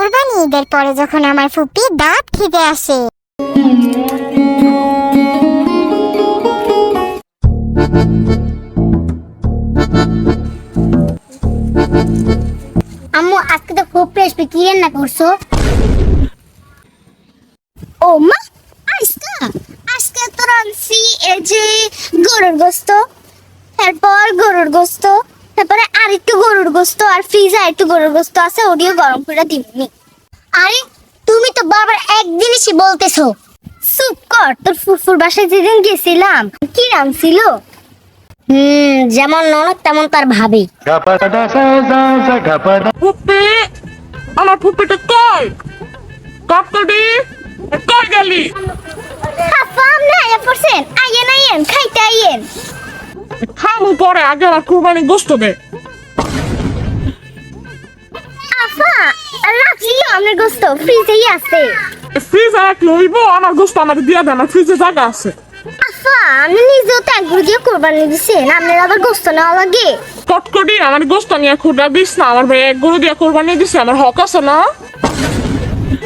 কোরবানি ঈদের পরে যখন আমার ফুপি দাঁত খেতে আসে। আম্মু আজকে তো খুব রেসিপি কি রান্না করছো? ও মা, আজকে আজকে তো রান্নাছি এই যে গরুর গোশত, তারপরে আর একটু গরুর গোশত, আর ফ্রিজে একটু গরুর গোশত আছে, ওডিও গরম করে দিবনি। আরে তুমি তো বারবার এক জিনিসই বলতেছো। চুপ কর, তোর ফুফুর বাসায় যেদিন গেছিলাম কি রান্নাছিল? যেমন ননদ তেমন তার ভাবি। ফুপি, আমার ফুপিটা কই? কাকড়ি কই গেলি? আপা আপনি আয়া পড়ছেন, আইয়েন খাইতে আইয়েন। খামু পরে, আগে আমার কুরবানি গোশত দে। আপা রাখছিল আপনার গোস্ত ফ্রিজেই আছে। ফ্রিজে রাখলে হইব? আমার গোশত আমার দিয়া দেন, আমার ফ্রিজে জায়গা আছে। আপা আপনি নিজেও তো একগুলো দিয়ে কোরবানি দিচ্ছেন, আপনার আবার গোস্ত নেওয়া লাগে? কটকটি আমার গোশত নিয়ে খুঁড়া দিস না, আমার ভাই এক গরু দিয়ে কোরবানি দিছে, আমার হক আছে না?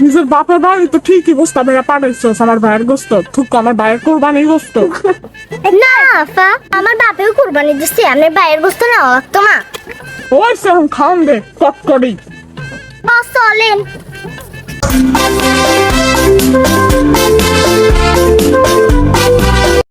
নিজের বাপের বাড়ি তো ঠিকই গোশত মেরা পাঠাইছস, আমার ভাইয়ের গোশত থুক, আমার ভাইয়ের কোরবানি গোশত। না আপা, আমার বাপেও কোরবানি দিচ্ছে, আপনার ভাইয়ের গোস্ত নেওয়া লাগতো না। ওই সে খাওন দে কটকটি। চলেন।